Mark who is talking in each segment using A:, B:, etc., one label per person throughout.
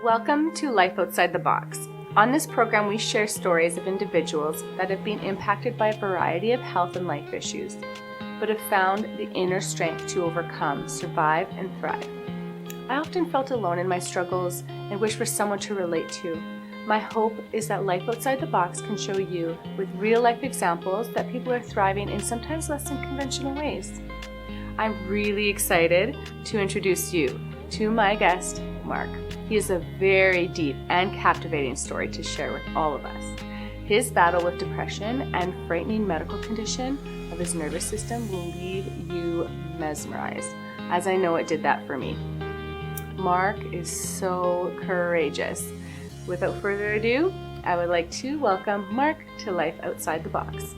A: Welcome to Life Outside the Box. On this program, we share stories of individuals that have been impacted by a variety of health and life issues, but have found the inner strength to overcome, survive, and thrive. I often felt alone in my struggles and wished for someone to relate to. My hope is that Life Outside the Box can show you, with real-life examples, that people are thriving in sometimes less than conventional ways. I'm really excited to introduce you to my guest, Mark. He has a very deep and captivating story to share with all of us. His battle with depression and frightening medical condition of his nervous system will leave you mesmerized, as I know it did that for me. Mark is so courageous. Without further ado, I would like to welcome Mark to Life Outside the Box.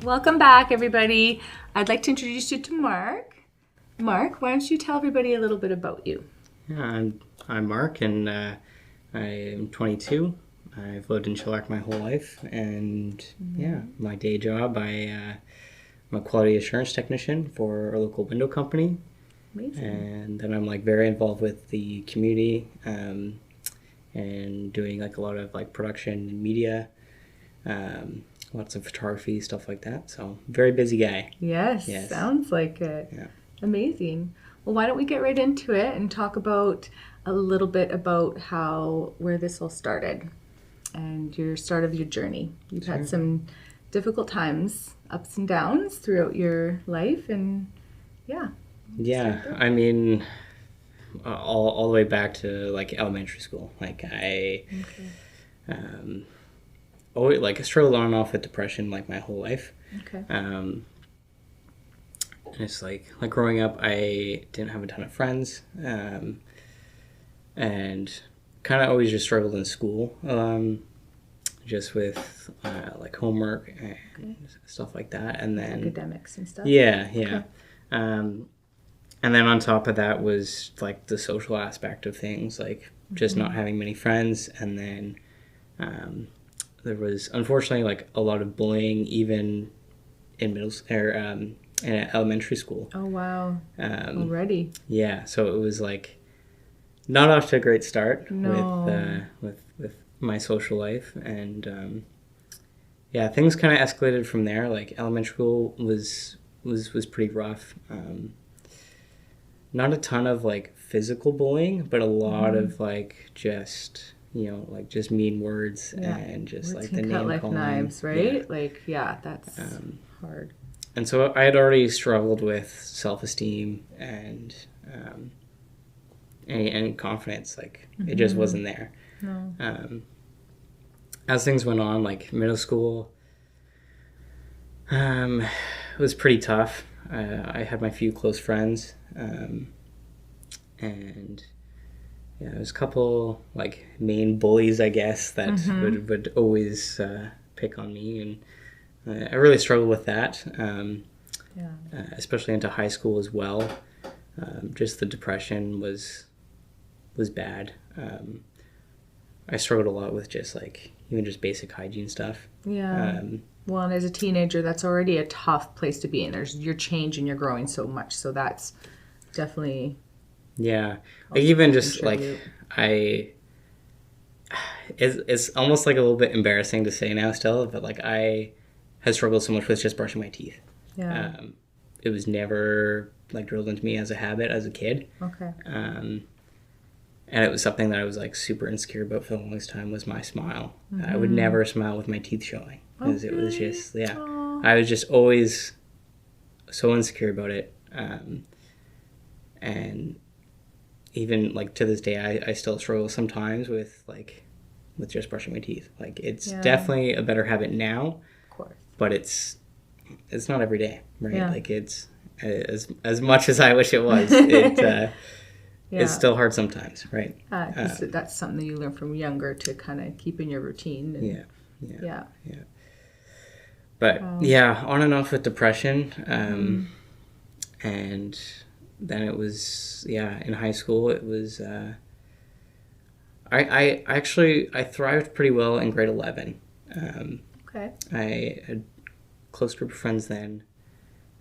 A: Welcome back, everybody. I'd like to introduce you to Mark. Mark, why don't you tell everybody a little bit about you?
B: Yeah, I'm Mark, and I'm 22. I've lived in Chilliwack my whole life, and my day job, I'm a quality assurance technician for a local window company.
A: Amazing.
B: And then I'm very involved with the community, and doing a lot of production and media. Lots of photography, stuff like that. So, very busy guy.
A: Yes, sounds like it.
B: Yeah.
A: Amazing. Well, why don't we get right into it and talk about a little bit about where this all started and your start of your journey. You've had some difficult times, ups and downs throughout your life, and
B: Yeah, I mean, all the way back to elementary school. I struggled on and off with depression my whole life.
A: Okay.
B: And it's growing up, I didn't have a ton of friends, and kind of always just struggled in school, just with homework and stuff like that. And then
A: academics and stuff.
B: Yeah.
A: Okay.
B: And then on top of that was the social aspect of things, just not having many friends, and then there was unfortunately a lot of bullying even in in elementary school.
A: Oh wow! Already.
B: Yeah, so it was not off to a great start.
A: No.
B: with my social life, and things kind of escalated from there. Elementary school was pretty rough. Not a ton of physical bullying, but a lot of just just mean words and just
A: words
B: the
A: can
B: name
A: cut like
B: calling.
A: knives, right? That's hard.
B: And so I had already struggled with self-esteem and any confidence. It just wasn't there.
A: No.
B: As things went on, middle school, it was pretty tough. I had my few close friends, and there was a couple main bullies, I guess, that would always pick on me, and I really struggled with that, especially into high school as well. Just the depression was bad. I struggled a lot with just even just basic hygiene stuff.
A: Yeah. Well, and as a teenager, that's already a tough place to be in. You're changing, you're growing so much, so that's definitely.
B: Yeah, even just it's almost a little bit embarrassing to say now still, but I had struggled so much with just brushing my teeth.
A: Yeah.
B: It was never drilled into me as a habit as a kid.
A: Okay.
B: And it was something that I was super insecure about for the longest time, was my smile. I would never smile with my teeth showing, because it was just I was just always so insecure about it. And even to this day, I still struggle sometimes with just brushing my teeth. It's definitely a better habit now,
A: of course,
B: but it's not every day, right?
A: Yeah.
B: It's as much as I wish it was. It's still hard sometimes, right?
A: That's something that you learn from younger to kind of keep in your routine. And, yeah.
B: But on and off with depression, and then it was in high school it was I thrived pretty well in grade 11.
A: Okay.
B: I had a close group of friends then.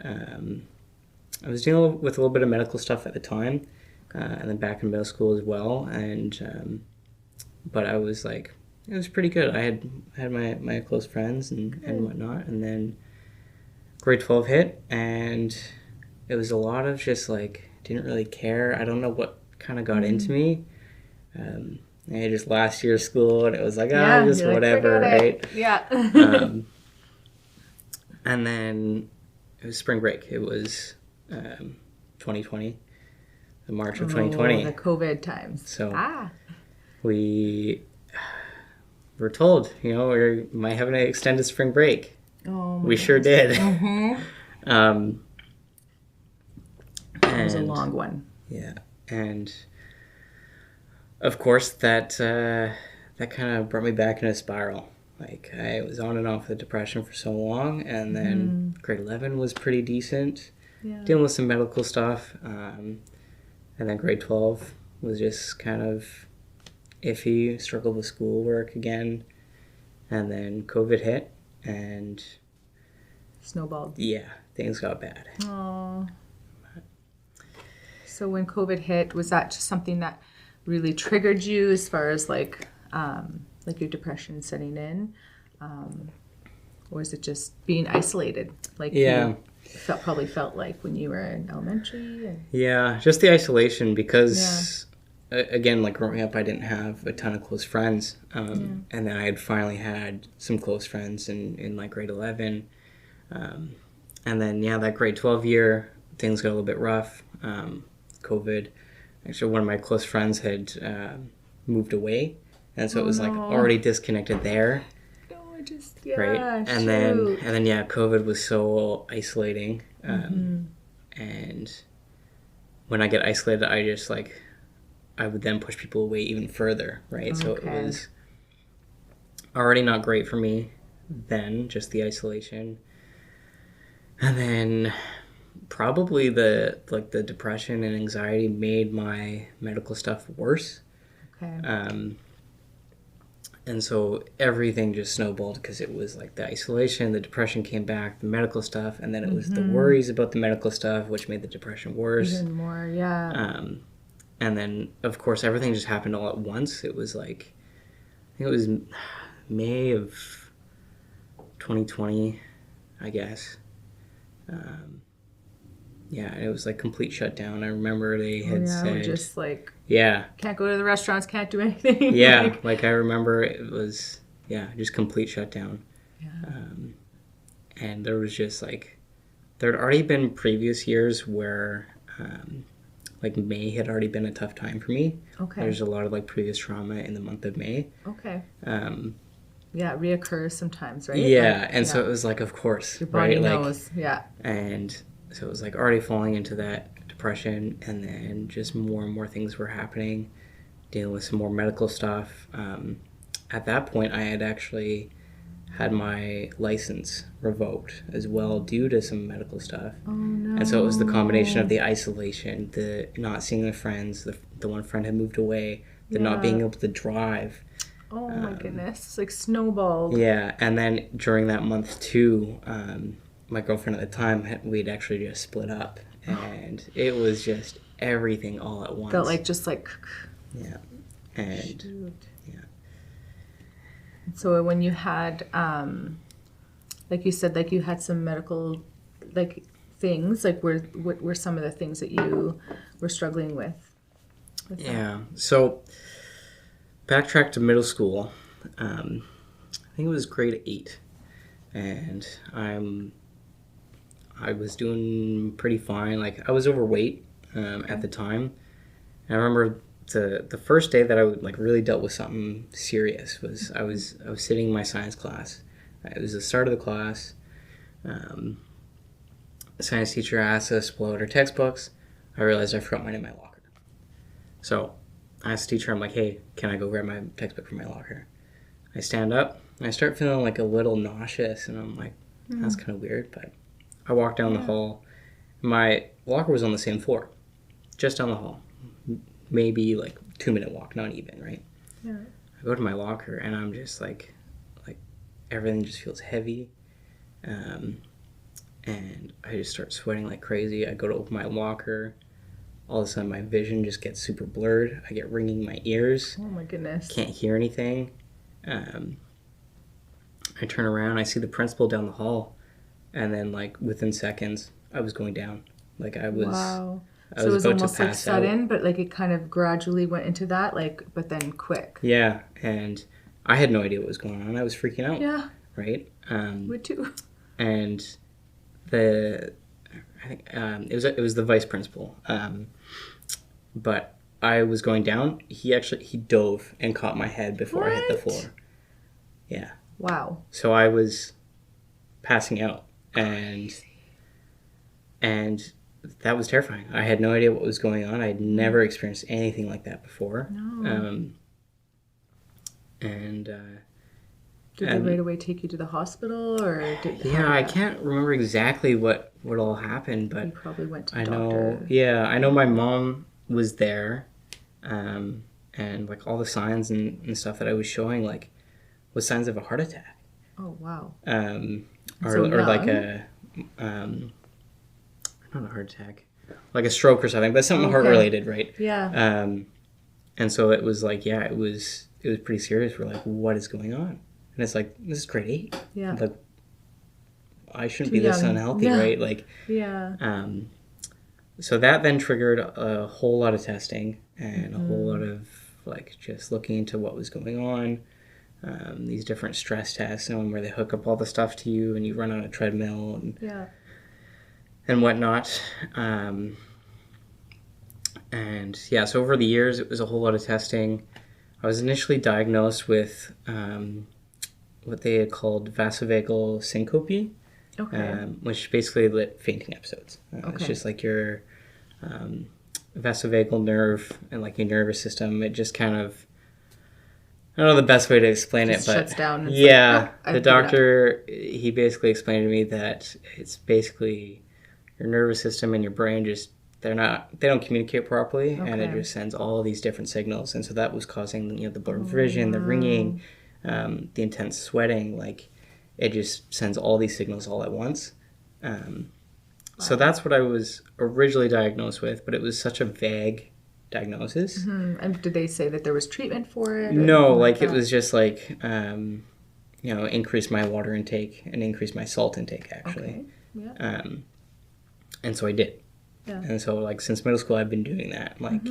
B: I was dealing with a little bit of medical stuff at the time, and then back in middle school as well. And but I was like, it was pretty good. I had my close friends and whatnot. And then grade 12 hit, and it was a lot of just like, didn't really care. I don't know what kind of got into me. I just last year's school, and it was like, just whatever, right?
A: Yeah.
B: And then it was spring break. It was 2020, the March of 2020.
A: The COVID times.
B: So we were told, we might have an extended spring break.
A: Oh,
B: we sure did.
A: Mm-hmm. It was a long one.
B: Yeah, and of course that kind of brought me back in a spiral. Like, I was on and off with depression for so long, and then grade 11 was pretty decent, dealing with some medical stuff, and then grade 12 was just kind of iffy, struggled with schoolwork again, and then COVID hit, and
A: snowballed.
B: Yeah, things got bad.
A: Oh. So when COVID hit, was that just something that really triggered you as far as like your depression setting in, or is it just being isolated, like you probably felt like when you were in elementary?
B: Yeah, just the isolation, because again, like growing up, I didn't have a ton of close friends, and then I had finally had some close friends in like grade 11, and then that grade 12 year, things got a little bit rough. COVID, actually one of my close friends had moved away, and so it was like already disconnected there. Right, and then COVID was so isolating, and when I get isolated, I just like, I would then push people away even further, right? So it was already not great for me then, just the isolation, and then probably the depression and anxiety made my medical stuff worse. And so everything just snowballed, because it was like the isolation, the depression came back, the medical stuff, and then it was the worries about the medical stuff, which made the depression worse.
A: Even more,
B: and then, of course, everything just happened all at once. It was like, I think it was May of 2020, I guess. It was like complete shutdown. I remember they had said,
A: just like, can't go to the restaurants, can't do anything.
B: Like I remember it was, just complete shutdown. And there was just like, there had already been previous years where like May had already been a tough time for me. There's a lot of like previous trauma in the month of May.
A: It reoccurs sometimes, right?
B: So it was like, of course,
A: your body knows.
B: And so it was like already falling into that depression, and then just more and more things were happening, dealing with some more medical stuff. At that point, I had actually had my license revoked as well due to some medical stuff.
A: Oh, no.
B: And so it was the combination of the isolation, the not seeing the friends, the one friend had moved away, the not being able to drive.
A: Oh my goodness, it's like snowballed.
B: And then during that month too, my girlfriend at the time, we'd actually just split up, and it was just everything all at once.
A: Felt like just like...
B: And...
A: Shoot. So when you had, like you said, like you had some medical, like things, like what were some of the things that you were struggling with
B: So backtrack to middle school. I think it was grade 8, and I was doing pretty fine. Like, I was overweight at the time. And I remember the first day that I like really dealt with something serious was I was sitting in my science class. It was the start of the class. The science teacher asked us to pull out our textbooks. I realized I forgot mine in my locker. So I asked the teacher, I'm like, hey, can I go grab my textbook from my locker? I stand up, and I start feeling like a little nauseous, and I'm like, that's kind of weird, but I walk down the hall. My locker was on the same floor, just down the hall. Maybe like 2-minute walk, not even, right?
A: Yeah.
B: I go to my locker and I'm just like everything just feels heavy. And I just start sweating like crazy. I go to open my locker. All of a sudden, my vision just gets super blurred. I get ringing in my ears.
A: Oh, my goodness.
B: Can't hear anything. I turn around. I see the principal down the hall. And then, like, within seconds, I was going down. Like, I was...
A: Wow.
B: I
A: So it was
B: about to
A: almost like
B: pass
A: sudden,
B: out.
A: but like it kind of gradually went into that, like, but then quick.
B: Yeah, and I had no idea what was going on. I was freaking out.
A: Yeah.
B: Right?
A: Would too.
B: And I think it was the vice principal. But I was going down. He dove and caught my head before I hit the floor. Yeah.
A: Wow.
B: So I was passing out, and that was terrifying. I had no idea what was going on. I had never experienced anything like that before.
A: No.
B: Did
A: they right away take you to the hospital, or
B: I can't remember exactly what all happened, but
A: you probably went to the
B: I
A: doctor.
B: I know my mom was there, and like all the signs and stuff that I was showing, like, was signs of a heart attack.
A: Oh wow.
B: Or like a not a heart attack, like a stroke or something, but something heart related, right?
A: Yeah.
B: And so it was like, it was pretty serious. We're like, what is going on? And it's like, this is grade 8.
A: Yeah.
B: Like, I shouldn't be this unhealthy, right? Like,
A: yeah.
B: So that then triggered a whole lot of testing and a whole lot of, like, just looking into what was going on. These different stress tests, where they hook up all the stuff to you and you run on a treadmill and whatnot. So over the years, it was a whole lot of testing. I was initially diagnosed with what they had called vasovagal syncope, which basically fainting episodes. It's just like your vasovagal nerve and like your nervous system. It just kind of, I don't know the best way to explain it, but
A: shuts down.
B: The doctor, he basically explained to me that it's basically your nervous system and your brain they don't communicate properly, and it just sends all these different signals, and so that was causing the blurred vision, the ringing, the intense sweating. Like, it just sends all these signals all at once. So that's what I was originally diagnosed with, but it was such a vague diagnosis.
A: And did they say that there was treatment for it?
B: No, like it was just like increase my water intake and increase my salt intake, actually.
A: Okay. Yeah.
B: And so I did.
A: Yeah.
B: And so, like, since middle school, I've been doing that. Like,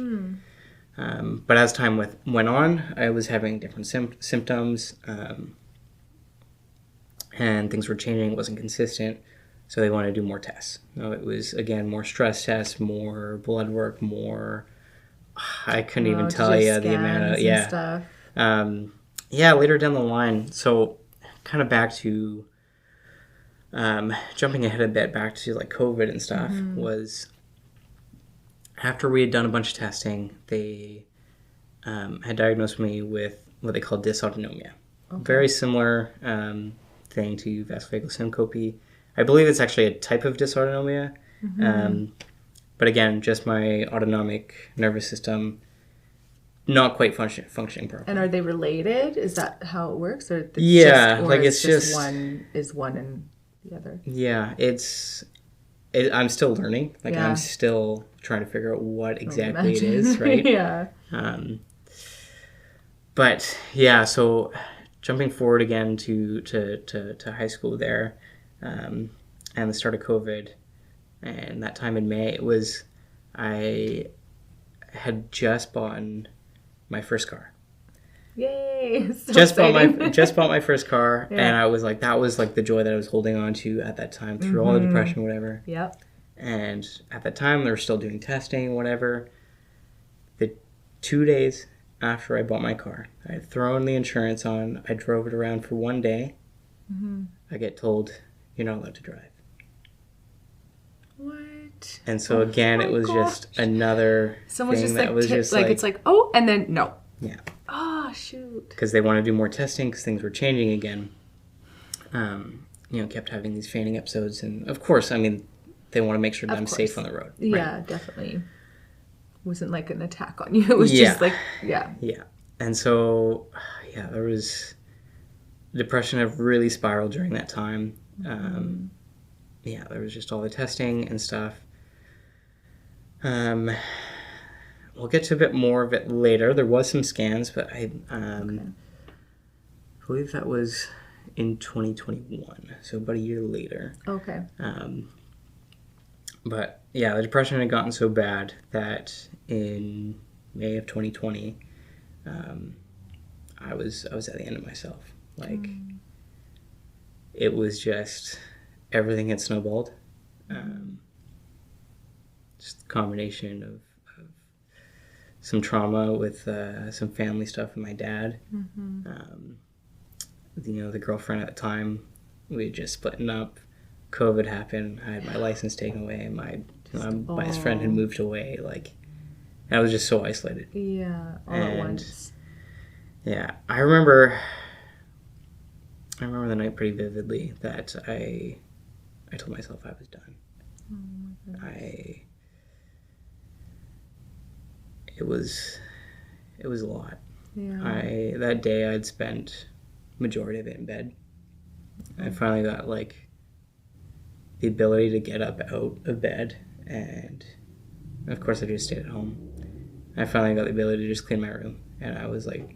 B: but as time went on, I was having different symptoms, and things were changing. It wasn't consistent, so they wanted to do more tests. It was, again, more stress tests, more blood work, more. I couldn't even tell you the amount of
A: stuff.
B: Later down the line. So, kind of back to jumping ahead a bit, back to like COVID and stuff was. After we had done a bunch of testing, they had diagnosed me with what they call dysautonomia. Okay. Very similar thing to vasovagal syncope. I believe it's actually a type of dysautonomia. But again, just my autonomic nervous system not quite functioning properly.
A: And are they related? Is that how it works? Or
B: it's just
A: one is one and the other?
B: Yeah, I'm still learning. Like, I'm still trying to figure out what exactly it is, right?
A: Yeah.
B: But yeah, so jumping forward again to high school there, and the start of COVID, and that time in May, I had just bought my first car.
A: Yay! So
B: just bought my first car, and I was like, that was like the joy that I was holding on to at that time through all the depression, whatever.
A: Yep.
B: And at that time, they were still doing testing, whatever. The 2 days after I bought my car, I had thrown the insurance on. I drove it around for 1 day. I get told, you're not allowed to drive.
A: What?
B: And so again, it was just another
A: Someone's
B: thing
A: just
B: that
A: like,
B: was just
A: like, it's like, oh, and then no.
B: Yeah.
A: Oh, shoot.
B: Because they want to do more testing because things were changing again. Kept having these fainting episodes. And of course, I mean, they want to make sure that I'm safe on the road. Right?
A: Yeah, definitely. It wasn't like an attack on you. It was just like,
B: Yeah. And so, yeah, there was depression had really spiraled during that time. Yeah, there was just all the testing and stuff. We'll get to a bit more of it later. There was some scans, but I believe that was in 2021, so about a year later.
A: Okay.
B: But yeah, the depression had gotten so bad that in May of 2020, I was at the end of myself. Like, it was just, everything had snowballed. Just a combination of some trauma with some family stuff with my dad. The girlfriend at the time, we had just splitting up. COVID happened. I had my license taken away. My best friend had moved away. Like, I was just so isolated.
A: Yeah, all at once.
B: Yeah, I remember the night pretty vividly that I told myself I was done.
A: Oh my goodness.
B: It was a lot.
A: Yeah.
B: That day I'd spent majority of it in bed. I finally got like the ability to get up out of bed, and of course I just stayed at home. I finally got the ability to just clean my room, and I was like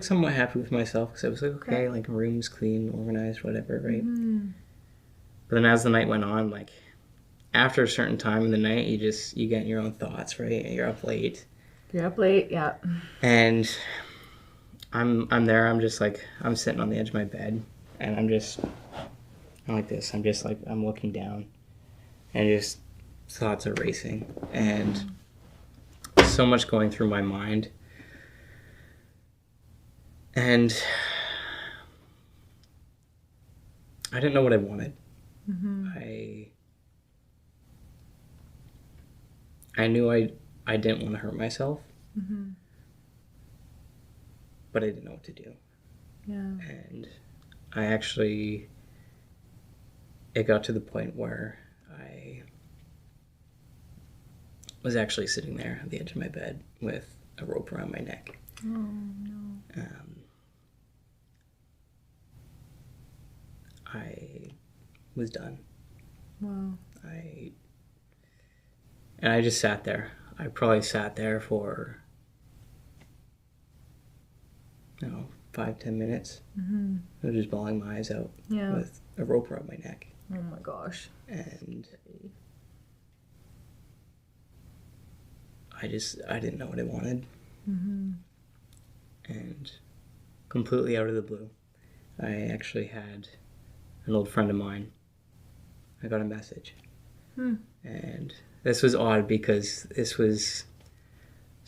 B: somewhat happy with myself because I was like, okay, like room's clean, organized, whatever, right? But then as the night went on, like after a certain time in the night, you get in your own thoughts, right? And you're up late.
A: Yeah.
B: And I'm there. I'm just like, I'm sitting on the edge of my bed, and I'm like this. I'm just like, I'm looking down, and just thoughts are racing, and so much going through my mind. And I didn't know what I wanted. I knew I didn't want to hurt myself, but I didn't know what to do.
A: Yeah.
B: And it got to the point where I was actually sitting there at the edge of my bed with a rope around my neck.
A: Oh, no.
B: I was done.
A: Wow.
B: And I just sat there. I probably sat there for, 5-10 minutes. I was just bawling my eyes out with a rope around my neck.
A: Oh my gosh.
B: And I didn't know what I wanted. And completely out of the blue, I actually had an old friend of mine. I got a message. And this was odd because it's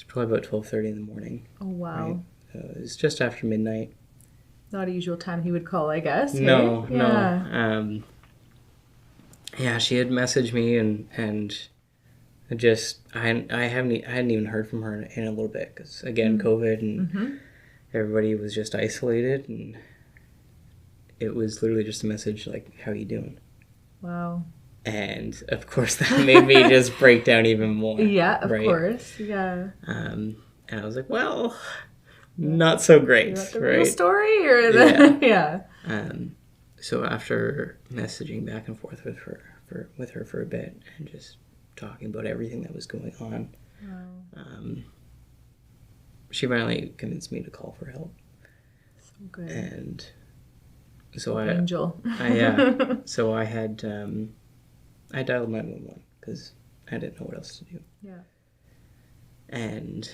B: probably about 12:30 in the morning.
A: Oh, wow.
B: Right? It was just after midnight.
A: Not a usual time he would call, I guess.
B: No. Yeah, she had messaged me, and I hadn't even heard from her in a little bit because again COVID and everybody was just isolated, and it was literally just a message like, "How are you doing?"
A: Wow.
B: And of course that made me just break down even more.
A: Yeah, of
B: right?
A: course. Yeah.
B: And I was like, well, not so great.
A: Is that the
B: right?
A: real story or the yeah.
B: So after messaging back and forth with her for a bit and just talking about everything that was going on, she finally convinced me to call for help.
A: So good.
B: And so
A: Angel.
B: So I had I dialed 911 because I didn't know what else to do.
A: Yeah.
B: And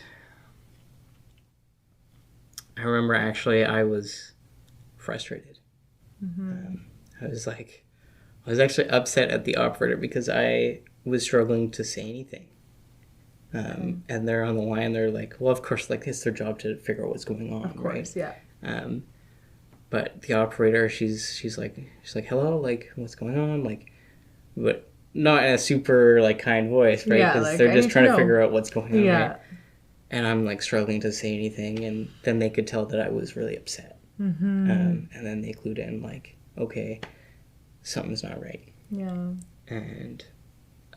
B: I remember actually I was frustrated. I was actually upset at the operator because I was struggling to say anything. And they're on the line. They're like, well, of course, like it's their job to figure out what's going on,
A: of course,
B: right?
A: Yeah.
B: But the operator, she's like, hello, like what's going on, like, but not in a super like kind voice, right? Because
A: like,
B: they're just trying to figure out what's going on,
A: yeah.
B: right? And I'm like struggling to say anything, and then they could tell that I was really upset. And then they clued in like, okay, something's not right.
A: Yeah.
B: And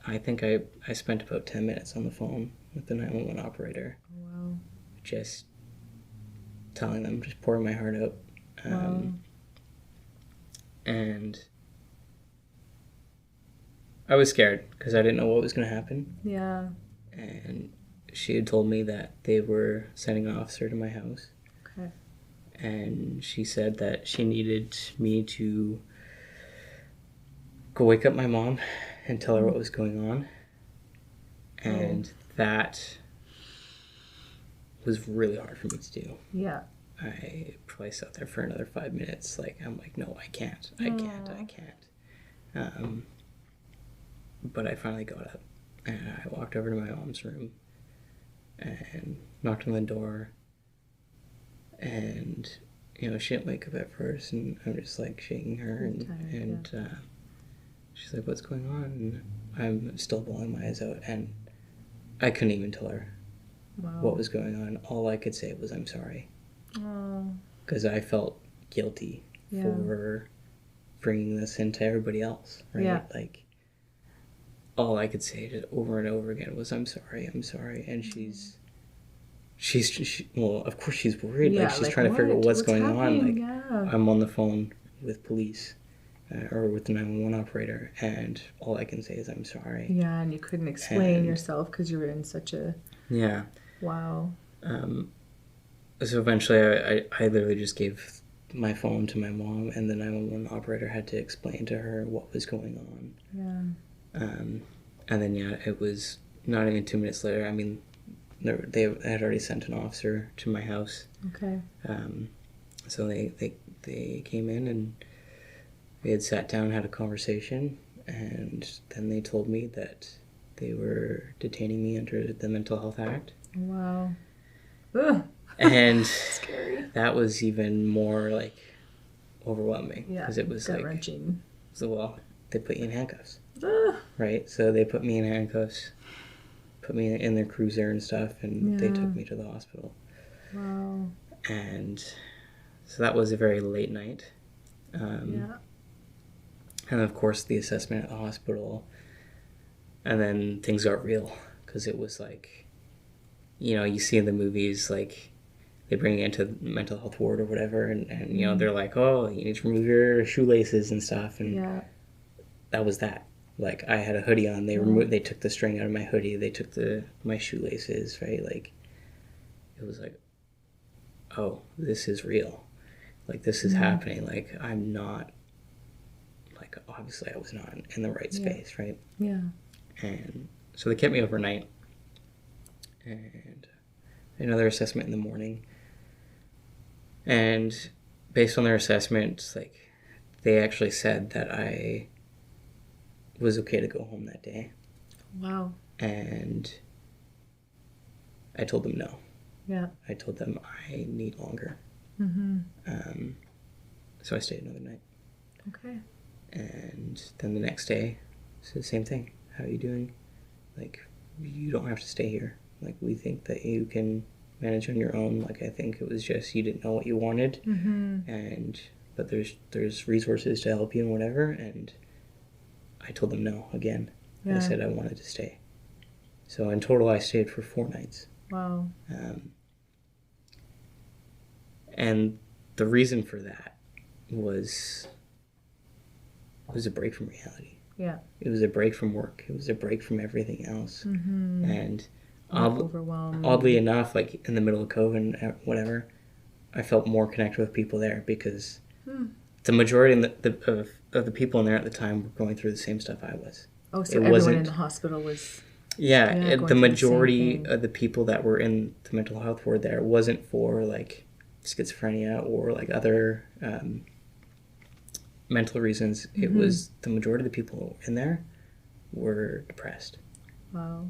B: I think I spent about 10 minutes on the phone with the 911 operator.
A: Wow.
B: Just telling them, just pouring my heart out. And I was scared because I didn't know what was going to happen.
A: Yeah.
B: And she had told me that they were sending an officer to my house.
A: Okay.
B: And she said that she needed me to go wake up my mom and tell her what was going on. And that was really hard for me to do.
A: Yeah.
B: I probably sat there for another 5 minutes. Like, I'm like, no, I can't. But I finally got up and I walked over to my mom's room and knocked on the door. And, you know, she didn't wake up at first, and I'm just like shaking her, and she's like, what's going on? And I'm still bawling my eyes out, and I couldn't even tell her what was going on. All I could say was, I'm sorry. Because I felt guilty for bringing this into everybody else, right?
A: Yeah.
B: Like, all I could say just over and over again was, I'm sorry. And she's well, of course she's worried.
A: Yeah,
B: like, she's trying to figure out what's going
A: happening?
B: on. Like, I'm on the phone with police or with the 911 operator, and all I can say is, I'm sorry.
A: Yeah, and you couldn't explain yourself because you were in such a...
B: Yeah.
A: Wow.
B: So eventually I literally just gave my phone to my mom, and the 911 operator had to explain to her what was going on.
A: Yeah.
B: And then, it was not even 2 minutes later. I mean, they had already sent an officer to my house.
A: Okay.
B: So they came in, and we had sat down, had a conversation, and then they told me that they were detaining me under the Mental Health Act.
A: Wow. Ugh.
B: And
A: scary.
B: That was even more, like, overwhelming.
A: Yeah,
B: because it was like,
A: gut-wrenching.
B: So, well, they put you in handcuffs.
A: Ugh.
B: Right? So they put me in handcuffs, put me in their cruiser and stuff, and they took me to the hospital.
A: Wow.
B: And so that was a very late night. And of course the assessment at the hospital, and then things got real, because it was like, you know, you see in the movies, like, they bring you into the mental health ward or whatever, and you know, they're like, oh, you need to remove your shoelaces and stuff, and that was that. Like, I had a hoodie on, they took the string out of my hoodie, they took my shoelaces, right? Like, it was like, oh, this is real. Like, this is happening. Like, I'm not, like, obviously I was not in the right space, right?
A: Yeah.
B: And so they kept me overnight, and another assessment in the morning. And based on their assessment, like, they actually said that I was okay to go home that day.
A: Wow.
B: And I told them no.
A: Yeah.
B: I told them I need longer. So I stayed another night.
A: Okay.
B: And then the next day, it's the same thing. How are you doing? Like, you don't have to stay here. Like, we think that you can manage on your own. Like, I think it was just you didn't know what you wanted, but there's resources to help you and whatever. And I told them no again. I said I wanted to stay. So in total, I stayed for 4 nights.
A: Wow.
B: And the reason for that was a break from reality.
A: Yeah.
B: It was a break from work. It was a break from everything else. And
A: overwhelmed.
B: Oddly enough, like, in the middle of COVID and whatever, I felt more connected with people there, because the majority of the people in there at the time were going through the same stuff I was.
A: Oh, so everyone in the hospital was...
B: Yeah, the majority of the people that were in the mental health ward there wasn't for, like, schizophrenia or, like, other mental reasons. It was the majority of the people in there were depressed.
A: Wow.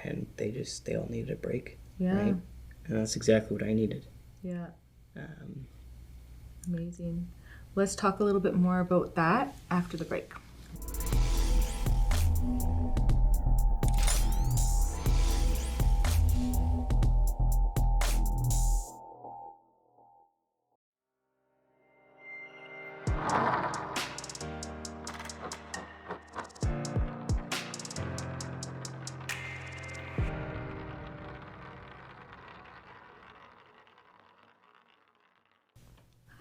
B: And they all needed a break.
A: Yeah.
B: Right? And that's exactly what I needed.
A: Yeah. Amazing. Let's talk a little bit more about that after the break.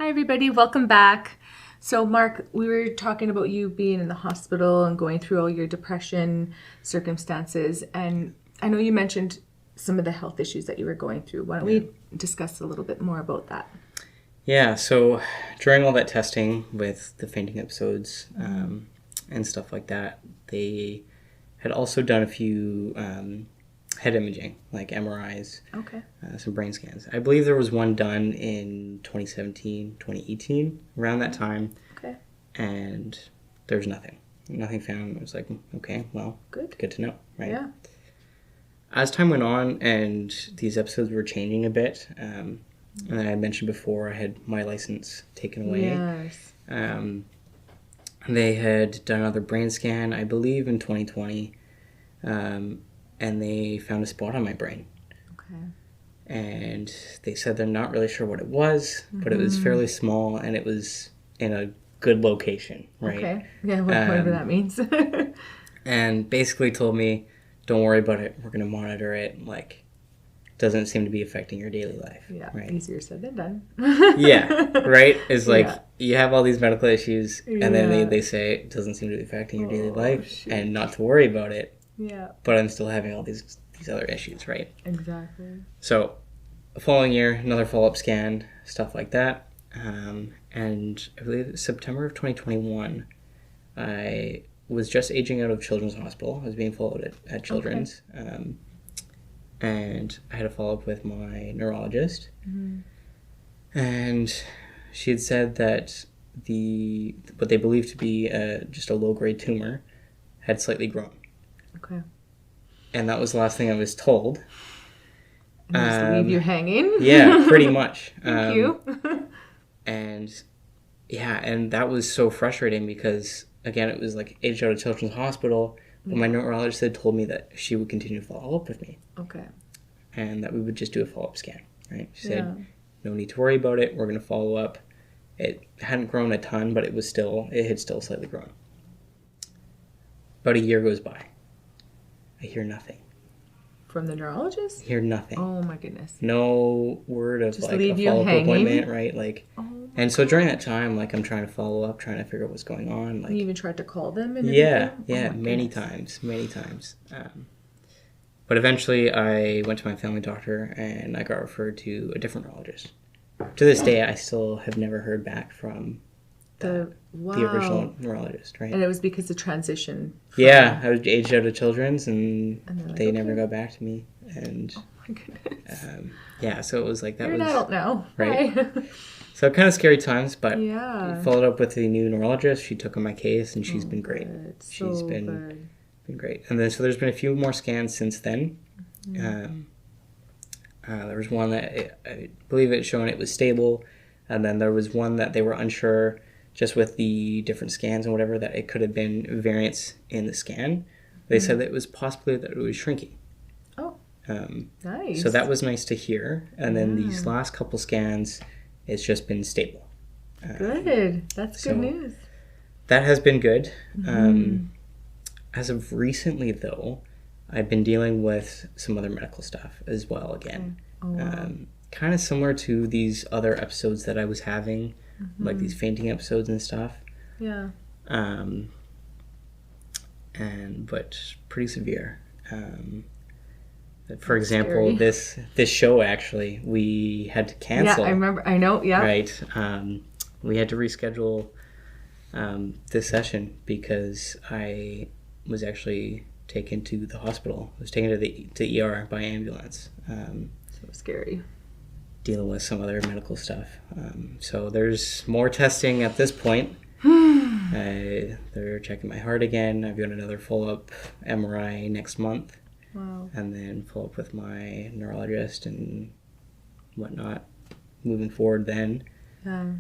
A: Hi, everybody. Welcome back. So, Mark, we were talking about you being in the hospital and going through all your depression circumstances. And I know you mentioned some of the health issues that you were going through. Why don't we discuss a little bit more about that?
B: Yeah, so during all that testing with the fainting episodes and stuff like that, they had also done a few head imaging, like MRIs, some brain scans. I believe there was one done in 2017, 2018, around that time. Okay. And there's nothing found. I was like, okay, well, good to know, right? Yeah. As time went on and these episodes were changing a bit, and then I mentioned before I had my license taken away. Yes. They had done another brain scan, I believe, in 2020. And they found a spot on my brain. Okay. And they said they're not really sure what it was, but it was fairly small and it was in a good location, right? Okay. Yeah, whatever that means. And basically told me, don't worry about it. We're going to monitor it. Like, doesn't seem to be affecting your daily life. Yeah, right? Easier said than done. Yeah, right? It's like, you have all these medical issues, and then they say it doesn't seem to be affecting your daily life, and not to worry about it. Yeah. But I'm still having all these other issues, right? Exactly. So, the following year, another follow-up scan, stuff like that. And I believe September of 2021, I was just aging out of Children's Hospital. I was being followed at Children's. Okay. And I had a follow-up with my neurologist. Mm-hmm. And she had said that what they believed to be just a low-grade tumor had slightly grown. Okay. And that was the last thing I was told. And just leave you hanging? Yeah, pretty much. Thank you. And that was so frustrating because, again, it was like aged out of Children's Hospital, but my neurologist had told me that she would continue to follow up with me. Okay. And that we would just do a follow-up scan, right? She said, no need to worry about it. We're going to follow up. It hadn't grown a ton, but it had still slightly grown. About a year goes by. I hear nothing. From the neurologist? Hear nothing. Oh my goodness. No word of just like a follow-up appointment, right? Like, and so during that time, like I'm trying to follow up, trying to figure out what's going on. Like, you even tried to call them and everything? Many times. But eventually I went to my family doctor and I got referred to a different neurologist. To this day, I still have never heard back from the original neurologist, right? And it was because of transition. I was aged out of Children's and like, they never got back to me. And oh my goodness. So it was like that. You're an adult now, right? So kind of scary times, but followed up with a new neurologist. She took on my case and she's been great. She's been great. And then so there's been a few more scans since then. Mm-hmm. There was one that I believe it showing it was stable, and then there was one that they were unsure. Just with the different scans and whatever, that it could have been variants in the scan. They said that it was possibly that it was shrinking. Oh, nice. So that was nice to hear. And then these last couple scans, it's just been stable. Good. That's good news. That has been good. Mm-hmm. As of recently, though, I've been dealing with some other medical stuff as well again. Oh, wow. Kind of similar to these other episodes that I was having. Mm-hmm. Like these fainting episodes and stuff. Yeah. But pretty severe. For example, this show actually we had to cancel. Yeah, I remember. I know. Yeah. Right. We had to reschedule this session because I was actually taken to the hospital. I was taken to ER by ambulance. So scary. Dealing with some other medical stuff. So there's more testing at this point. They're checking my heart again. I've got another follow-up MRI next month. Wow. And then follow up with my neurologist and whatnot moving forward then. Yeah.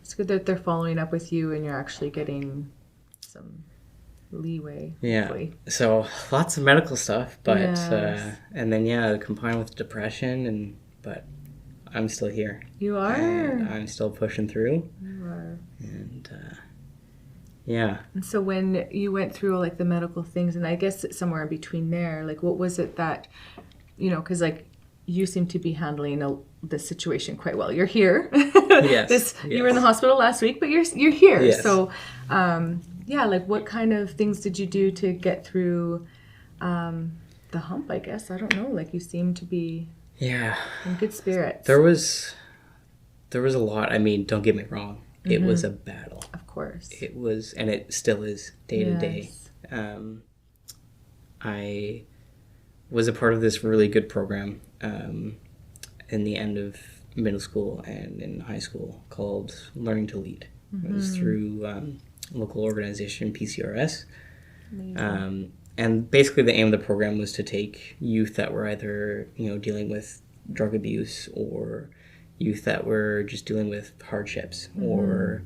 B: It's good that they're following up with you and you're actually getting some leeway. Yeah. Hopefully. So lots of medical stuff, but and then combined with depression but I'm still here. You are. And I'm still pushing through. You are. And and so when you went through like the medical things, and I guess somewhere in between there, like what was it that, because like you seem to be handling
C: the situation quite well. You're here.
B: Yes.
C: You were in the hospital last week, but you're here.
B: Yes.
C: So, like what kind of things did you do to get through the hump, I guess? I don't know. Like you seem to be in good spirits.
B: There was a lot. I mean, don't get me wrong. It was a battle.
C: Of course.
B: It was, and it still is day to day. I was a part of this really good program in the end of middle school and in high school called Learning to Lead. It was through local organization PCRS. And basically the aim of the program was to take youth that were either, dealing with drug abuse or youth that were just dealing with hardships or,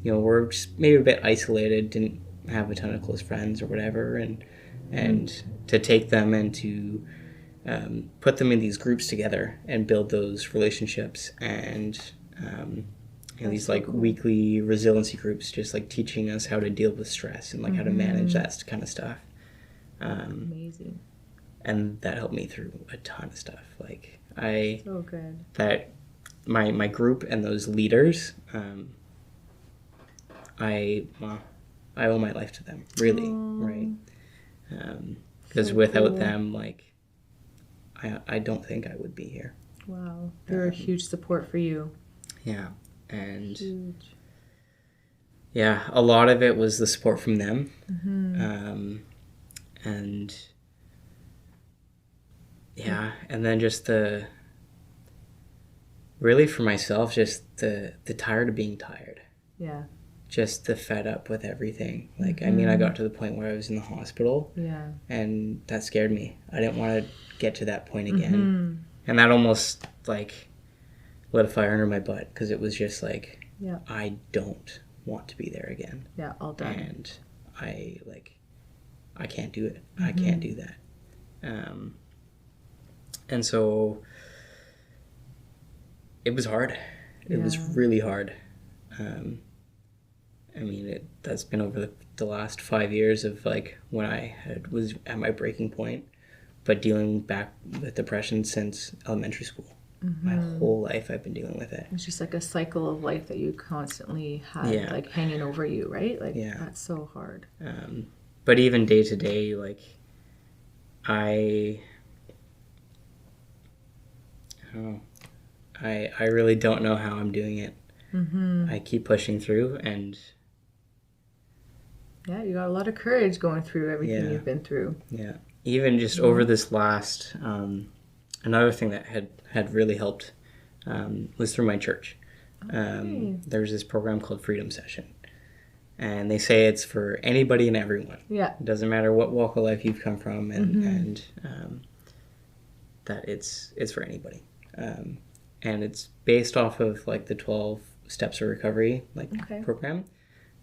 B: were just maybe a bit isolated, didn't have a ton of close friends or whatever, and to take them and to put them in these groups together and build those relationships and these like weekly resiliency groups, just like teaching us how to deal with stress and like how to manage that kind of stuff.
C: Amazing.
B: And that helped me through a ton of stuff. Like
C: so good.
B: That my group and those leaders, I owe my life to them, really, right? Because without them, like, I don't think I would be here.
C: Wow. They're a huge support for you.
B: Yeah. And
C: huge.
B: Yeah, a lot of it was the support from them. And yeah, and then just really for myself, just the tired of being tired.
C: Yeah.
B: Just the fed up with everything. Like, I mean, I got to the point where I was in the hospital.
C: Yeah.
B: And that scared me. I didn't want to get to that point again. And that almost, like, lit a fire under my butt. Because it was just like, I don't want to be there again.
C: Yeah, all done.
B: And I can't do it. I can't do that. And so it was hard. It was really hard. I mean, that's been over the last 5 years of like when I was at my breaking point, but dealing back with depression since elementary school. My whole life I've been dealing with it.
C: It's just like a cycle of life that you constantly had like hanging over you, right? Like that's so hard.
B: But even day to day, like I really don't know how I'm doing it. I keep pushing through and
C: you got a lot of courage going through everything you've been through. Yeah.
B: Even just over this last, another thing that had really helped was through my church. There's this program called Freedom Session. And they say it's for anybody and everyone. Yeah. It doesn't matter what walk of life you've come from and that it's for anybody. And it's based off of like the 12 steps of recovery program.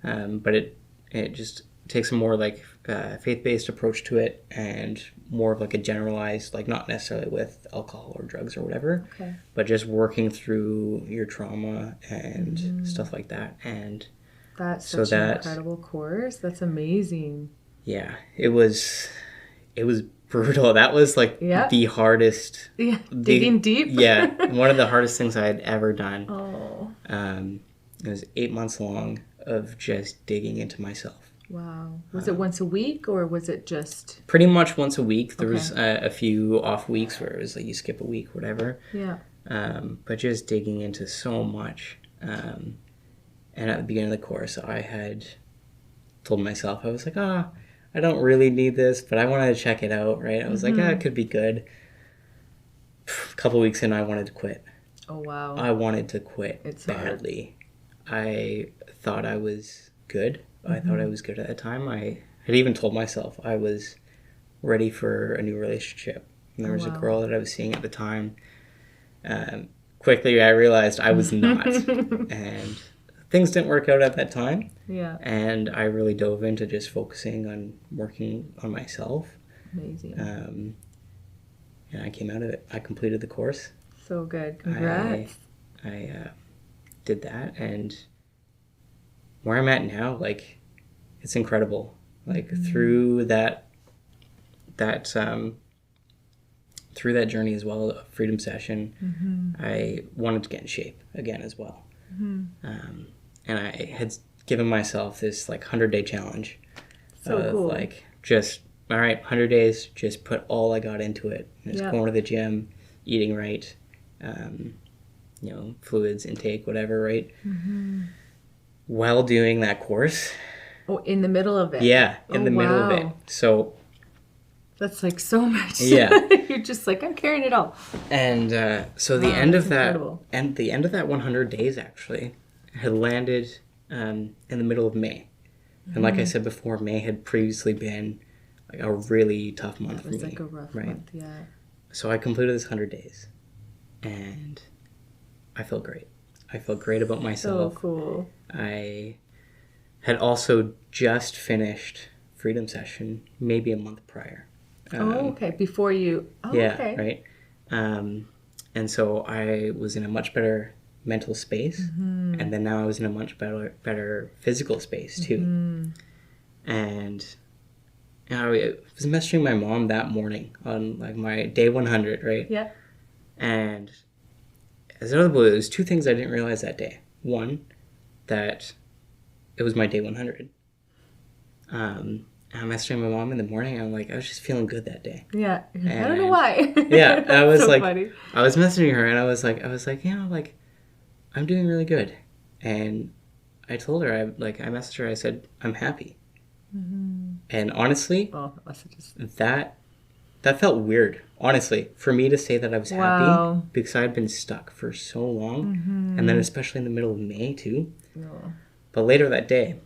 B: But it just takes a more like faith-based approach to it and more of like a generalized, like not necessarily with alcohol or drugs or whatever, but just working through your trauma and stuff like that. And
C: that's such an incredible course. That's amazing.
B: Yeah, it was brutal. That was like the hardest.
C: Yeah, digging deep.
B: One of the hardest things I had ever done. Oh. It was 8 months long of just digging into myself.
C: Wow. Was it once a week or was it just...
B: Pretty much once a week. There was a few off weeks where it was like you skip a week, whatever. Yeah. But just digging into so much. And at the beginning of the course, I had told myself, I was like, I don't really need this, but I wanted to check it out, right? I was like, it could be good. A couple weeks in, I wanted to quit.
C: Oh, wow.
B: I wanted to quit badly.
C: Hard.
B: I thought I was good. I thought I was good at the time. I had even told myself I was ready for a new relationship. And there was a girl that I was seeing at the time. Quickly, I realized I was not. And things didn't work out at that time. Yeah. And I really dove into just focusing on working on myself.
C: Amazing.
B: And I came out of it. I completed the course.
C: So good. Congrats.
B: I did that, and where I'm at now, like, it's incredible. Like, through that through that journey as well, a freedom session, I wanted to get in shape again as well. And I had given myself this like 100-day challenge of
C: cool.
B: like just, all right, 100 days, just put all I got into it. Just going to the gym, eating right, you know, fluids intake, whatever, right? While doing that course.
C: Oh, in the middle of it.
B: Yeah, in the middle of it. So
C: that's like so much.
B: Yeah.
C: You're just like, I'm carrying it all.
B: And so the end of that, and the end of that 100 days actually had landed in the middle of May. And like I said before, May had previously been like a really tough month for me. It was like a rough month, yeah. So I completed this 100 days, and I felt great. I felt great about myself.
C: So cool.
B: I had also just finished Freedom Session maybe a month prior.
C: Okay. Before you... Oh,
B: yeah,
C: okay.
B: Right? And so I was in a much better mental space, and then now I was in a much better physical space too. And I was messaging my mom that morning on like my day 100, right?
C: Yeah. And
B: as out of the blue, there's two things I didn't realize that day. One, that it was my day 100. And I'm messaging my mom in the morning. I'm like, I was just feeling good that day.
C: Yeah. And I don't know why.
B: Yeah. I was
C: so
B: like,
C: funny. I
B: was messaging her, and I was like, you know, like, I'm doing really good. And I told her, I messaged her, I said, I'm happy. And honestly, that felt weird, honestly, for me to say that I was happy, because I had been stuck for so long, and then especially in the middle of May too. But later that day,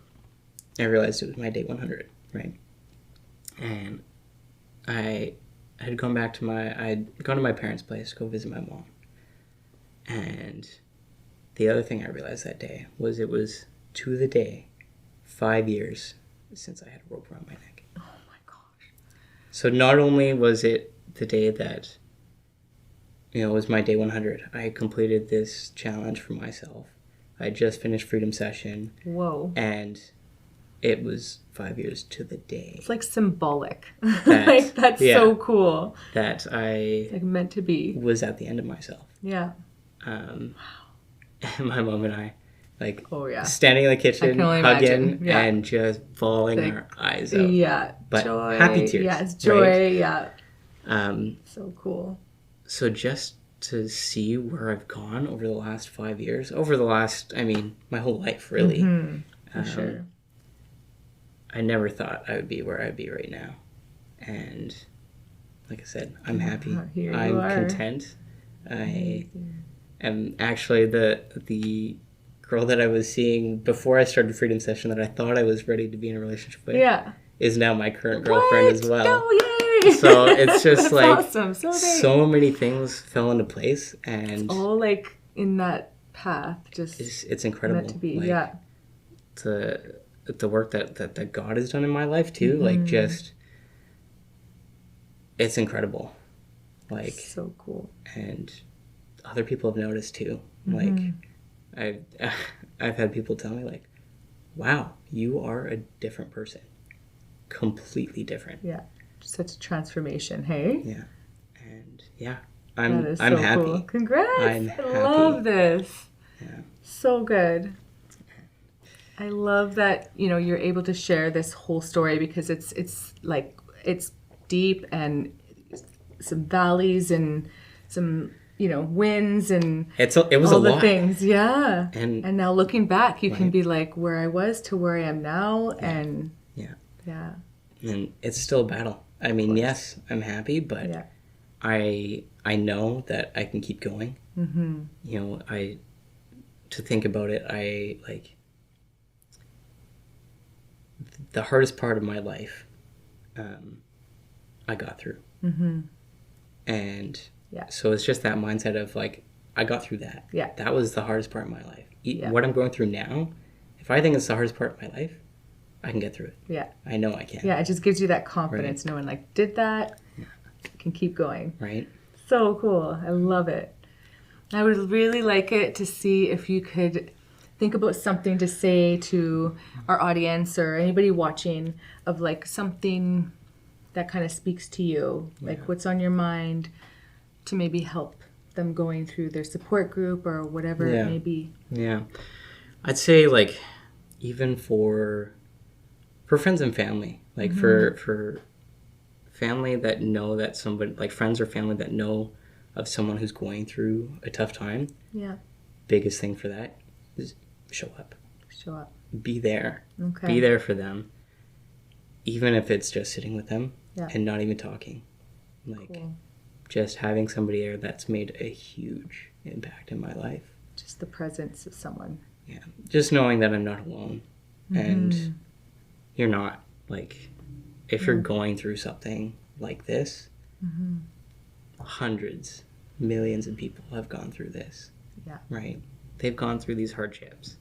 B: I realized it was my day 100, right? And I had gone to my parents' place to go visit my mom. And the other thing I realized that day was it was to the day 5 years since I had a rope around my neck.
C: Oh my gosh.
B: So not only was it the day that, you know, was my day 100, I completed this challenge for myself. I had just finished Freedom Session.
C: Whoa.
B: And it was 5 years to the day.
C: It's like symbolic. Like, that's so cool.
B: That I...
C: like meant to be.
B: Was at the end of myself.
C: Yeah.
B: And my mom and I, like,
C: standing
B: in the kitchen, hugging, and just bawling our eyes out.
C: Yeah.
B: But
C: joy.
B: happy tears.
C: Yes, joy,
B: right?
C: Yeah. So cool.
B: So just to see where I've gone over the last 5 years, my whole life, really.
C: For sure.
B: I never thought I would be where I'd be right now. And like I said, I'm happy. I'm content. I am actually the girl that I was seeing before I started Freedom Session that I thought I was ready to be in a relationship with is now my current girlfriend as well.
C: Oh, yay!
B: So it's just like
C: awesome.
B: so many things fell into place, and
C: it's all like in that path. Just
B: it's incredible.
C: Meant to be,
B: The work that God has done in my life too, like just it's incredible. Like
C: so cool.
B: And other people have noticed too. Like I've had people tell me like, wow, you are a different person. Completely different.
C: Yeah. Such a transformation, hey?
B: Yeah. And I'm happy.
C: Cool. Congrats.
B: I'm happy.
C: I love this.
B: Yeah.
C: So good. I love that, you know, you're able to share this whole story because it's deep and some valleys and some, you know, wins and
B: it was
C: all
B: a
C: the
B: lot.
C: Things. Yeah.
B: And
C: now looking back, you can be like where I was to where I am now. And yeah. And
B: it's still a battle. I mean, yes, I'm happy, but I know that I can keep going. You know, to think about it, the hardest part of my life, I got through. And so it's just that mindset of like, I got through that.
C: Yeah.
B: That was the hardest part of my life. What I'm going through now, if I think it's the hardest part of my life, I can get through it. Yeah. I know I can.
C: Yeah, it just gives you that confidence knowing like, did that, can keep going.
B: Right.
C: So cool. I love it. I would really like it to see if you could think about something to say to our audience or anybody watching of like something that kind of speaks to you, like what's on your mind, to maybe help them going through their support group or whatever it may be?
B: Yeah. I'd say like even for friends and family, like for family that know that somebody, like friends or family that know of someone who's going through a tough time.
C: Yeah.
B: Biggest thing for that is show up.
C: Show up.
B: Be there.
C: Okay.
B: Be there for them. Even if it's just sitting with them and not even talking. Like just having somebody there that's made a huge impact in my life.
C: Just the presence of someone.
B: Yeah. Just knowing that I'm not alone. And you're not. Like, if you're going through something like this, hundreds, millions of people have gone through this.
C: Yeah.
B: Right? They've gone through these hardships.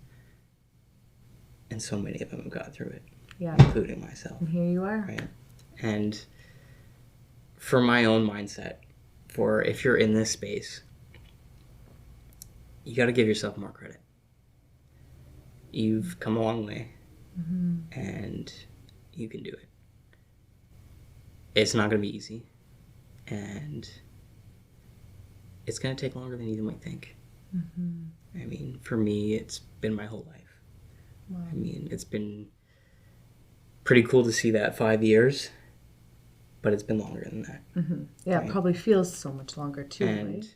B: And so many of them have gone through it.
C: Yeah.
B: Including myself.
C: And here you are.
B: Right? And for my own mindset, for if you're in this space, you got to give yourself more credit. You've come a long way. And you can do it. It's not going to be easy. And it's going to take longer than you might think. I mean, for me, it's been my whole life.
C: Wow.
B: I mean, it's been pretty cool to see that 5 years, but it's been longer than that.
C: Yeah, it probably feels so much longer too, right?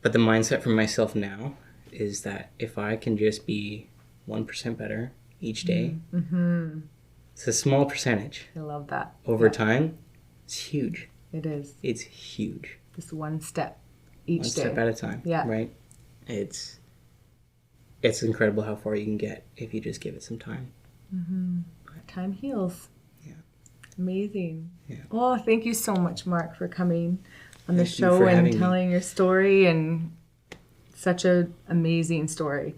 B: But the mindset for myself now is that if I can just be 1% better each day, it's a small percentage.
C: I love that.
B: Over time, it's huge.
C: It is.
B: It's huge.
C: Just one step each day.
B: One step at a time.
C: Yeah.
B: Right? It's incredible how far you can get if you just give it some time.
C: Time heals.
B: Yeah.
C: Amazing.
B: Yeah.
C: Oh, thank you so much, Mark, for coming on the
B: Thank you
C: show
B: for
C: and
B: having me.
C: telling your story, and such an amazing story.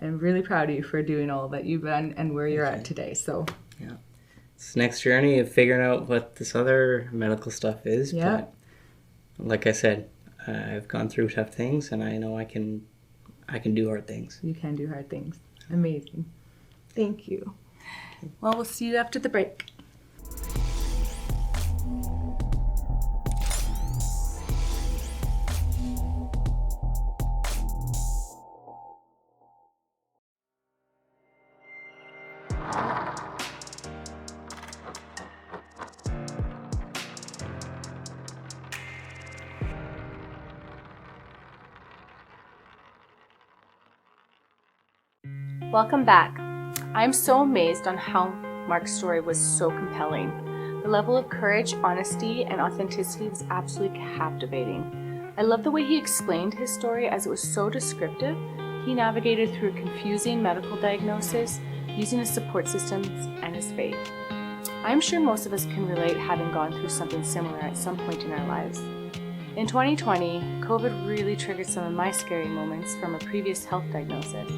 C: I'm really proud of you for doing all that you've done and where you're at today. So
B: yeah, it's next journey of figuring out what this other medical stuff is.
C: Yeah.
B: But like I said, I've gone through tough things, and I know I can do hard things.
C: you can do hard things. Amazing. Thank you. Well, we'll see you after the break.
A: Welcome back. I'm so amazed on how Mark's story was so compelling. The level of courage, honesty, and authenticity was absolutely captivating. I love the way he explained his story, as it was so descriptive. He navigated through a confusing medical diagnosis using his support systems and his faith. I'm sure most of us can relate, having gone through something similar at some point in our lives. In 2020, COVID really triggered some of my scary moments from a previous health diagnosis.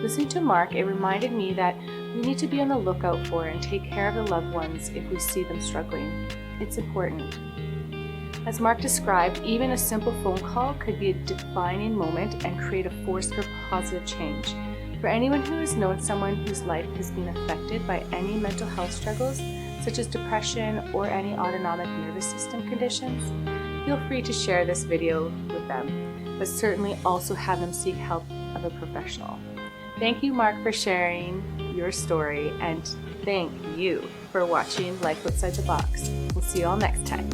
A: Listening to Mark, it reminded me that we need to be on the lookout for and take care of the loved ones if we see them struggling. It's important. As Mark described, even a simple phone call could be a defining moment and create a force for positive change. For anyone who has known someone whose life has been affected by any mental health struggles, such as depression or any autonomic nervous system conditions, feel free to share this video with them, but certainly also have them seek help of a professional. Thank you, Mark, for sharing your story, and thank you for watching Life Outside the Box. We'll see you all next time.